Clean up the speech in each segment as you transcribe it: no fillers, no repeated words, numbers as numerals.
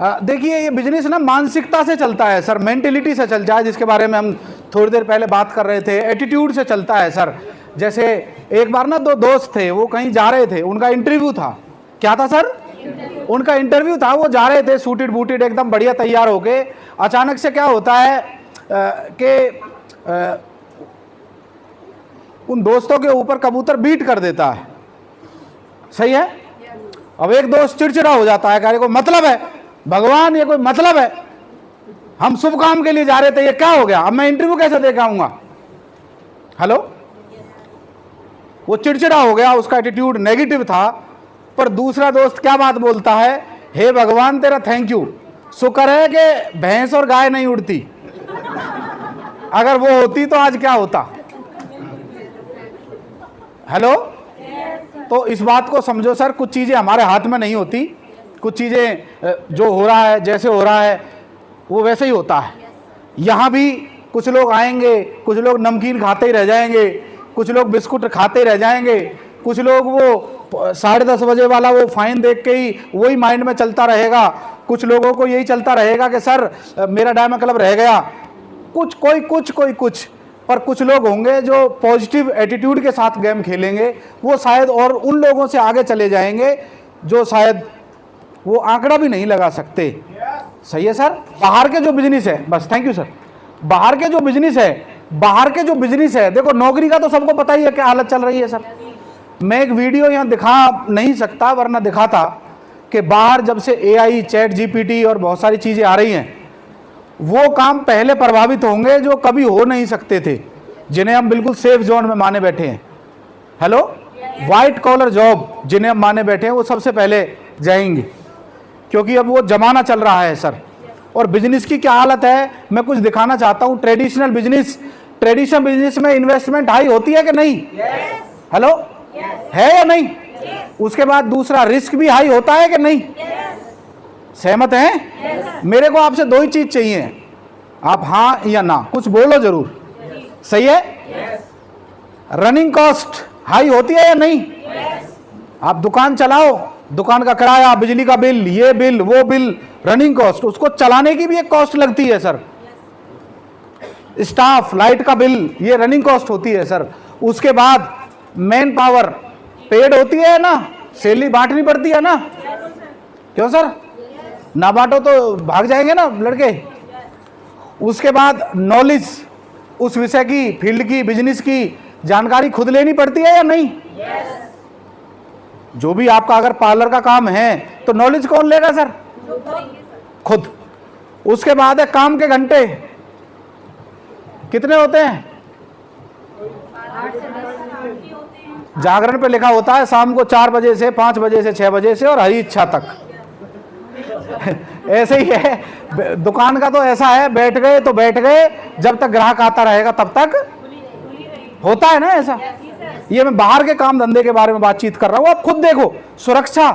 देखिए ये बिजनेस ना मानसिकता से चलता है सर, मेंटेलिटी से चलता है, जिसके बारे में हम थोड़ी देर पहले बात कर रहे थे। एटीट्यूड से चलता है सर। जैसे एक बार ना दो दोस्त थे, वो कहीं जा रहे थे, उनका इंटरव्यू था। क्या था सर? उनका इंटरव्यू था। वो जा रहे थे सूटेड बूटेड एकदम बढ़िया तैयार होके। अचानक से क्या होता है कि उन दोस्तों के ऊपर कबूतर बीट कर देता है। सही है। अब एक दोस्त चिड़चिड़ा हो जाता है, कह रहे कोई मतलब है भगवान, ये कोई मतलब है? हम शुभ काम के लिए जा रहे थे, ये क्या हो गया? अब मैं इंटरव्यू कैसे दे के आऊंगा? हेलो। वो चिड़चिड़ा हो गया, उसका एटीट्यूड नेगेटिव था। पर दूसरा दोस्त क्या बात बोलता है, हे भगवान तेरा थैंक यू, शुक्र है कि भैंस और गाय नहीं उड़ती, अगर वो होती तो आज क्या होता। हेलो। तो इस बात को समझो सर, कुछ चीज़ें हमारे हाथ में नहीं होती, कुछ चीज़ें जो हो रहा है, जैसे हो रहा है वो वैसे ही होता है। यहाँ भी कुछ लोग आएंगे, कुछ लोग नमकीन खाते ही रह जाएंगे, कुछ लोग बिस्कुट खाते ही रह जाएंगे, कुछ लोग वो 10:30 बजे वाला वो फाइन देख के ही वही माइंड में चलता रहेगा, कुछ लोगों को यही चलता रहेगा कि सर मेरा डायमंड क्लब रह गया। कोई कुछ पर कुछ लोग होंगे जो पॉजिटिव एटीट्यूड के साथ गेम खेलेंगे, वो शायद और उन लोगों से आगे चले जाएंगे जो शायद वो आंकड़ा भी नहीं लगा सकते। सही है सर। बाहर के जो बिजनेस है, बस थैंक यू सर, बाहर के जो बिजनेस है, देखो नौकरी का तो सबको पता ही है क्या हालत चल रही है सर। मैं एक वीडियो यहाँ दिखा नहीं सकता, वरना दिखाता कि बाहर जब से AI, चैट GPT और बहुत सारी चीज़ें आ रही हैं, वो काम पहले प्रभावित होंगे जो कभी हो नहीं सकते थे, जिन्हें हम बिल्कुल सेफ जोन में माने बैठे हैं। हेलो। वाइट कॉलर जॉब जिन्हें हम माने बैठे हैं, वो सबसे पहले जाएंगे, क्योंकि अब वो जमाना चल रहा है सर। और बिजनेस की क्या हालत है, मैं कुछ दिखाना चाहता हूँ। ट्रेडिशनल बिजनेस में इन्वेस्टमेंट हाई होती है कि नहीं? हेलो। है या नहीं? उसके बाद दूसरा रिस्क भी हाई होता है कि नहीं? सहमत हैं? मेरे को आपसे दो ही चीज चाहिए, आप हाँ या ना, कुछ बोलो जरूर। सही है। रनिंग कॉस्ट हाई होती है या नहीं? आप दुकान चलाओ, दुकान का किराया, बिजली का बिल, ये बिल, वो बिल, रनिंग कॉस्ट, उसको चलाने की भी एक कॉस्ट लगती है सर। स्टाफ, लाइट का बिल, ये रनिंग कॉस्ट होती है सर। उसके बाद मैन पावर पेड होती है ना, सैलरी बांटनी पड़ती है ना। क्यों सर? ना बांटो तो भाग जाएंगे ना लड़के। उसके बाद नॉलेज, उस विषय की, फील्ड की, बिजनेस की जानकारी खुद लेनी पड़ती है या नहीं? जो भी आपका अगर पार्लर का काम है तो नॉलेज कौन लेगा सर? खुद। उसके बाद है काम के घंटे कितने होते हैं? जागरण पे लिखा होता है शाम को 4 बजे से 5 बजे से 6 बजे से और हरी इच्छा तक। ऐसे ही है दुकान का, तो ऐसा है, बैठ गए तो बैठ गए, जब तक ग्राहक आता रहेगा तब तक होता है ना ऐसा। ये मैं बाहर के काम धंधे के बारे में बातचीत कर रहा हूं। आप खुद देखो, सुरक्षा,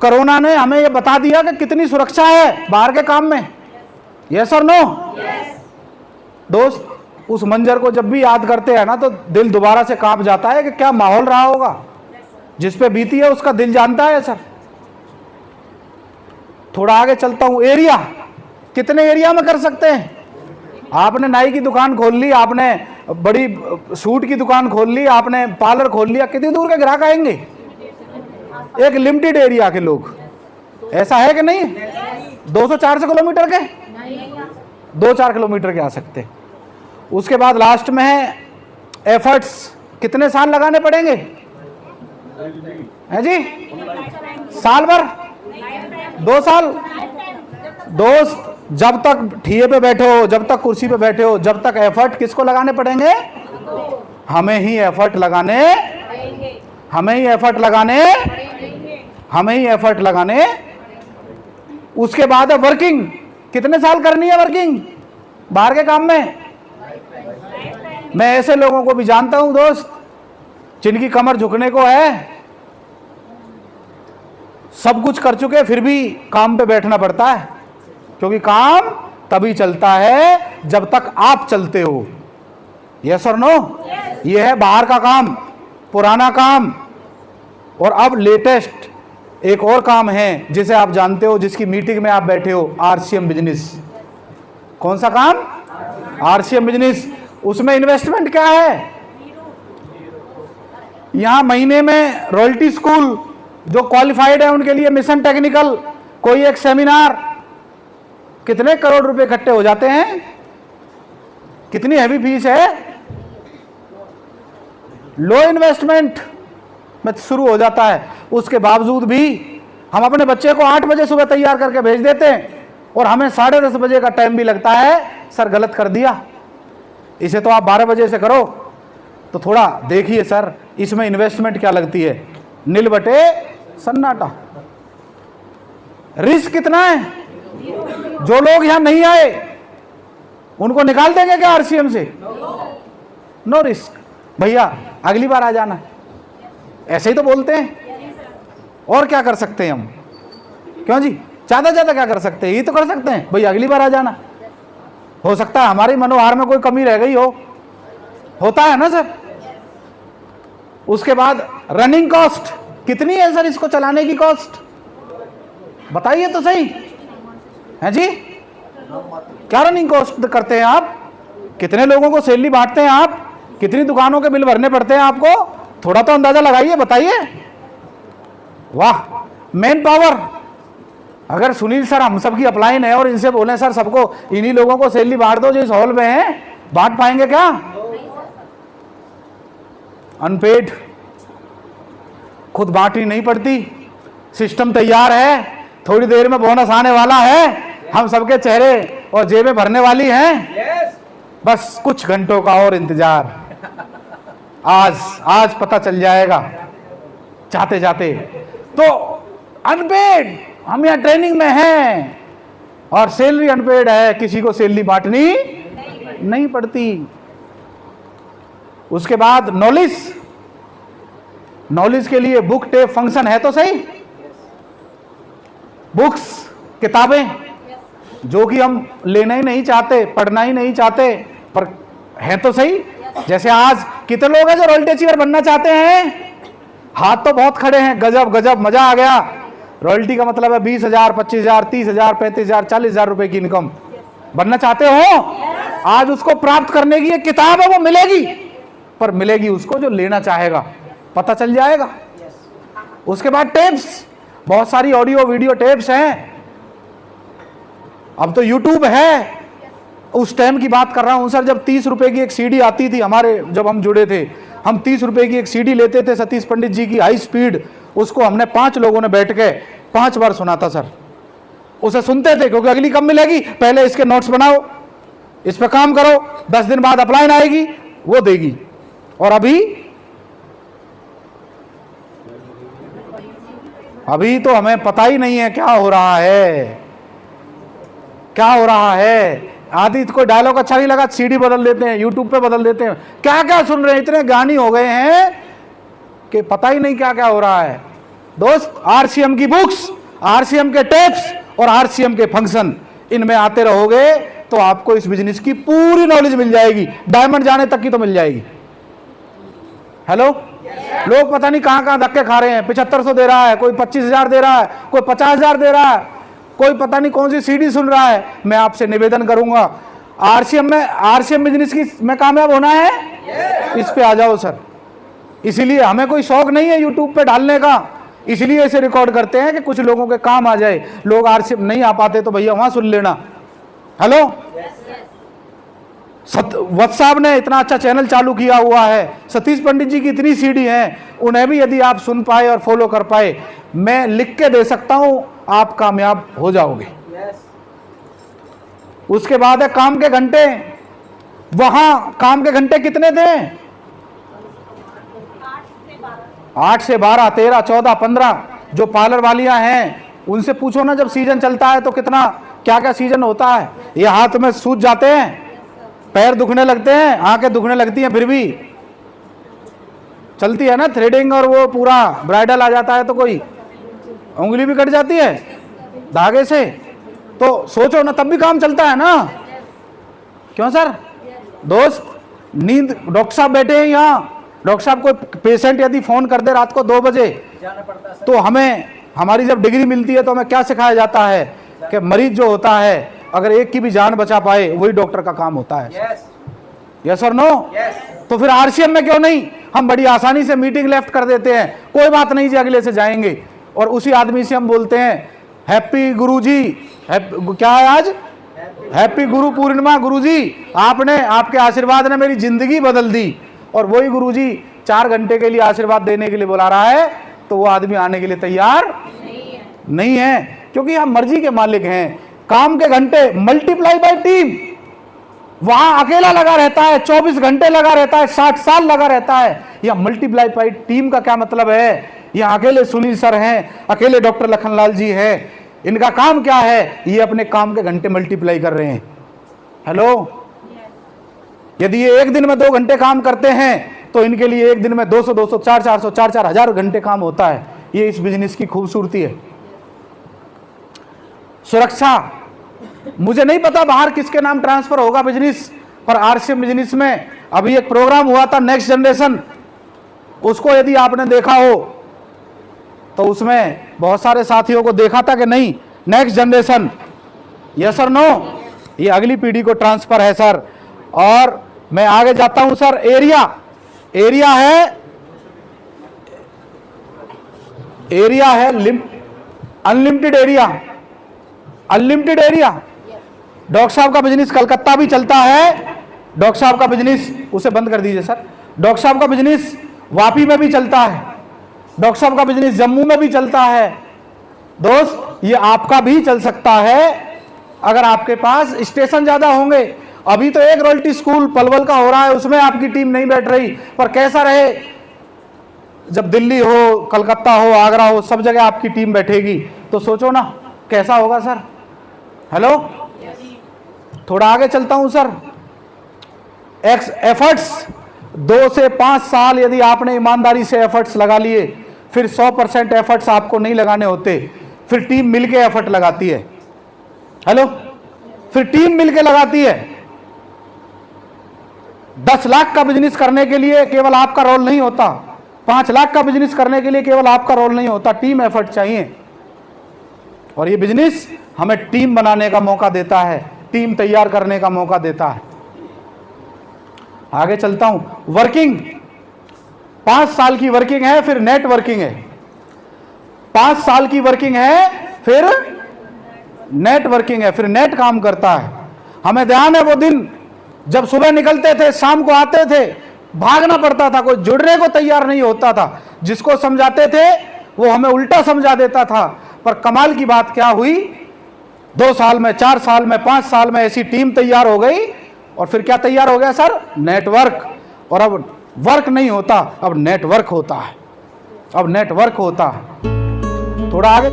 कोरोना ने हमें ये बता दिया कि कितनी सुरक्षा है बाहर के काम में। यस और नो? दोस्त, उस मंजर को जब भी याद करते हैं ना तो दिल दोबारा से कांप जाता है कि क्या माहौल रहा होगा। जिस पे बीती है उसका दिल जानता है सर। थोड़ा आगे चलता हूं। एरिया, कितने एरिया में कर सकते हैं? आपने नाई की दुकान खोल ली, आपने बड़ी सूट की दुकान खोल ली, आपने पार्लर खोल लिया, कितनी दूर के ग्राहक आएंगे? एक लिमिटेड एरिया के लोग। ऐसा है कि नहीं? 200-400 किलोमीटर के, 2-4 किलोमीटर के आ सकते हैं। उसके बाद लास्ट में है एफर्ट्स, कितने साल लगाने पड़ेंगे? है जी? साल भर, 2 साल। दोस्त, जब तक ठिए पे बैठे हो, जब तक कुर्सी पे बैठे हो, जब तक एफर्ट किसको लगाने पड़ेंगे? हमें ही एफर्ट लगाने, हमें ही एफर्ट लगाने, हमें ही एफर्ट लगाने। उसके बाद है वर्किंग, कितने साल करनी है वर्किंग बाहर के काम में? मैं ऐसे लोगों को भी जानता हूं दोस्त, जिनकी कमर झुकने को है, सब कुछ कर चुके फिर भी काम पे बैठना पड़ता है, क्योंकि काम तभी चलता है जब तक आप चलते हो। यस और नो? ये है बाहर का काम, पुराना काम। और अब लेटेस्ट एक और काम है जिसे आप जानते हो, जिसकी मीटिंग में आप बैठे हो, आरसीएम बिजनेस। कौन सा काम? RCM business. उसमें इन्वेस्टमेंट क्या है? यहां महीने में रॉयल्टी स्कूल जो क्वालिफाइड है उनके लिए मिशन टेक्निकल, कोई एक सेमिनार, कितने करोड़ रुपए इकट्ठे हो जाते हैं। कितनी हैवी फीस है। लो इन्वेस्टमेंट में शुरू हो जाता है। उसके बावजूद भी हम अपने बच्चे को 8 बजे सुबह तैयार करके भेज देते हैं और हमें 10:30 बजे का टाइम भी लगता है। सर गलत कर दिया, इसे तो आप 12 बजे से करो। तो थोड़ा देखिए सर, इसमें इन्वेस्टमेंट क्या लगती है। नील बटे सन्नाटा। रिस्क कितना है। जो लोग यहां नहीं आए उनको निकाल देंगे क्या आरसीएम से? No risk. भैया अगली बार आ जाना, ऐसे ही तो बोलते हैं। और क्या कर सकते हैं हम? क्यों जी, ज्यादा ज्यादा क्या कर सकते हैं? ये तो कर सकते हैं भैया अगली बार आ जाना। हो सकता है हमारी मनोहार में कोई कमी रह गई हो, होता है ना सर। उसके बाद रनिंग कॉस्ट कितनी है सर? इसको चलाने की कॉस्ट बताइए तो सही है जी। क्या रनिंग कॉस्ट करते हैं आप? कितने लोगों को सैलरी बांटते हैं आप? कितनी दुकानों के बिल भरने पड़ते हैं आपको? थोड़ा तो अंदाजा लगाइए, बताइए। वाह, मैन पावर। अगर सुनील सर हम सबकी अपलाइन है और इनसे बोले सर सबको इन्हीं लोगों को सैलरी बांट दो जो इस हॉल में है, बांट पाएंगे क्या? अनपेड खुद बांटनी नहीं पड़ती, सिस्टम तैयार है, थोड़ी देर में बोनस आने वाला है, हम सबके चेहरे और जेबें भरने वाली हैं। बस कुछ घंटों का और इंतजार। आज पता चल जाएगा चाहते जाते। तो अनपेड, हम यहाँ ट्रेनिंग में हैं और सैलरी अनपेड है, किसी को सैलरी बांटनी नहीं पड़ती। उसके बाद नॉलेज के लिए बुक टेप फंक्शन है तो सही। बुक्स, किताबें जो कि हम लेना ही नहीं चाहते, पढ़ना ही नहीं चाहते, पर है तो सही। जैसे आज कितने लोग हैं जो रॉयल्टी अचीवर बनना चाहते हैं? हाथ तो बहुत खड़े हैं। गजब गजब, मजा आ गया। रॉयल्टी का मतलब है 20,000, 25,000, 30,000, 35,000, 40,000 रुपए की इनकम। बनना चाहते हो? आज उसको प्राप्त करने की एक किताब है, वो मिलेगी, पर मिलेगी उसको जो लेना चाहेगा। पता चल जाएगा। उसके बाद टेप्स, बहुत सारी ऑडियो वीडियो टेप्स हैं। अब तो यूट्यूब है। उस टाइम की बात कर रहा हूं सर, जब 30 रुपए की एक सीडी आती थी हमारे, जब हम जुड़े थे, हम 30 रुपए की एक सीडी लेते थे सतीश पंडित जी की, हाई स्पीड। उसको हमने 5 लोगों ने बैठ के 5 बार सुना था सर। उसे सुनते थे क्योंकि अगली कब मिलेगी, पहले इसके नोट्स बनाओ, इस पे काम करो, 10 दिन बाद अपलाइन आएगी, वो देगी। और अभी तो हमें पता ही नहीं है क्या हो रहा है, क्या हो रहा है। आदि कोई डायलॉग अच्छा नहीं लगा, सीडी बदल देते हैं, यूट्यूब पे बदल देते हैं। क्या क्या सुन रहे हैं, इतने ज्ञानी हो गए हैं कि पता ही नहीं क्या क्या हो रहा है। दोस्त, आरसीएम की बुक्स, आरसीएम के टेप्स और आरसीएम के फंक्शन, इनमें आते रहोगे तो आपको इस बिजनेस की पूरी नॉलेज मिल जाएगी, डायमंड जाने तक की तो मिल जाएगी। हेलो, लोग पता नहीं कहां कहां धक्के खा रहे हैं। 7500 दे रहा है, कोई 25,000 दे रहा है, कोई 50,000 दे रहा है, कोई पता नहीं कौन सी सीडी सुन रहा है। मैं आपसे निवेदन करूंगा, आरसीएम बिजनेस की में कामयाब होना है, इस पे आ जाओ सर। इसीलिए हमें कोई शौक नहीं है यूट्यूब पे डालने का, इसलिए इसे रिकॉर्ड करते हैं कि कुछ लोगों के काम आ जाए। लोग आरसीएम नहीं आ पाते तो भैया वहां सुन लेना। हेलो, वत्स साहब ने इतना अच्छा चैनल चालू किया हुआ है, सतीश पंडित जी की इतनी सीडी है, उन्हें भी यदि आप सुन पाए और फॉलो कर पाए, मैं लिख के दे सकता हूं, आप कामयाब हो जाओगे। उसके बाद है काम के घंटे। वहां काम के घंटे कितने थे? 8 से 12, 13, 14, 15। जो पार्लर वालियां हैं उनसे पूछो ना, जब सीजन चलता है तो कितना क्या क्या सीजन होता है। ये हाथ में सूज जाते हैं, पैर दुखने लगते हैं, आंखें दुखने लगती हैं, फिर भी चलती है ना थ्रेडिंग, और वो पूरा ब्राइडल आ जाता है तो कोई उंगली भी कट जाती है धागे से। तो सोचो ना, तब भी काम चलता है ना। क्यों सर? दोस्त, नींद, डॉक्टर साहब बैठे हैं यहाँ, डॉक्टर साहब कोई पेशेंट यदि फोन कर दे रात को 2 बजे तो हमें हमारी जब डिग्री मिलती है तो हमें क्या सिखाया जाता है कि मरीज जो होता है अगर एक की भी जान बचा पाए वही डॉक्टर का काम होता है। यस और नो? तो फिर आरसीएम में क्यों नहीं? हम बड़ी आसानी से मीटिंग लेफ्ट कर देते हैं, कोई बात नहीं जी अगले से जाएंगे, और उसी आदमी से हम बोलते हैं हैप्पी गुरुजी, क्या है आज, हैप्पी गुरु पूर्णिमा गुरुजी, आपने, आपके आशीर्वाद ने मेरी जिंदगी बदल दी। और वही गुरुजी 4 घंटे के लिए आशीर्वाद देने के लिए बुला रहा है तो वो आदमी आने के लिए तैयार नहीं है, क्योंकि हम मर्जी के मालिक हैं। काम के घंटे मल्टीप्लाई बाय टीम, वहां अकेला लगा रहता है, 24 घंटे लगा रहता है, 60 साल लगा रहता है। यह मल्टीप्लाई बाय टीम का क्या मतलब है? यह अकेले सुनील सर हैं, अकेले डॉक्टर लखनलाल जी हैं, इनका काम क्या है? ये अपने काम के घंटे मल्टीप्लाई कर रहे हैं। हेलो, यदि ये एक दिन में 2 घंटे काम करते हैं तो इनके लिए एक दिन में 200, 200, 400, 4,000 घंटे काम होता है। ये इस बिजनेस की खूबसूरती है। सुरक्षा, मुझे नहीं पता बाहर किसके नाम ट्रांसफर होगा बिजनेस, पर आरसीएम बिजनेस में अभी एक प्रोग्राम हुआ था नेक्स्ट जनरेशन, उसको यदि आपने देखा हो तो उसमें बहुत सारे साथियों को देखा था कि नहीं, नेक्स्ट जनरेशन, यस और नो? ये अगली पीढ़ी को ट्रांसफर है सर। और मैं आगे जाता हूं सर, एरिया है अनलिमिटेड एरिया। डॉक्टर साहब का बिजनेस कलकत्ता भी चलता है, डॉक्टर साहब का बिजनेस, उसे बंद कर दीजिए सर, डॉक्टर साहब का बिजनेस वापी में भी चलता है, डॉक्टर साहब का बिजनेस जम्मू में भी चलता है। दोस्त, ये आपका भी चल सकता है अगर आपके पास स्टेशन ज्यादा होंगे। अभी तो एक रॉयल्टी स्कूल पलवल का हो रहा है, उसमें आपकी टीम नहीं बैठ रही, पर कैसा रहे जब दिल्ली हो, कलकत्ता हो, आगरा हो, सब जगह आपकी टीम बैठेगी, तो सोचो ना कैसा होगा सर। हेलो, थोड़ा आगे चलता हूं सर। एफर्ट्स 2 से 5 साल यदि आपने ईमानदारी से एफर्ट्स लगा लिए, फिर 100% एफर्ट्स आपको नहीं लगाने होते, फिर टीम मिलके एफर्ट लगाती है। हेलो, फिर टीम मिलके लगाती है। 10 लाख का बिजनेस करने के लिए केवल आपका रोल नहीं होता, 5 लाख का बिजनेस करने के लिए केवल आपका रोल नहीं होता, टीम एफर्ट चाहिए। और ये बिजनेस हमें टीम बनाने का मौका देता है, टीम तैयार करने का मौका देता है। आगे चलता हूं। वर्किंग, 5 साल की वर्किंग है, फिर नेट वर्किंग है। 5 साल की वर्किंग है, फिर नेट वर्किंग है, फिर नेट काम करता है। हमें ध्यान है वो दिन जब सुबह निकलते थे, शाम को आते थे, भागना पड़ता था, कोई जुड़ने को तैयार नहीं होता था। जिसको समझाते थे वो हमें उल्टा समझा देता था। पर कमाल की बात क्या हुई, 2 साल में, 4 साल में, 5 साल में ऐसी टीम तैयार हो गई। और फिर क्या तैयार हो गया सर? नेटवर्क। और अब वर्क नहीं होता, अब नेटवर्क होता है, अब नेटवर्क होता है। थोड़ा आगे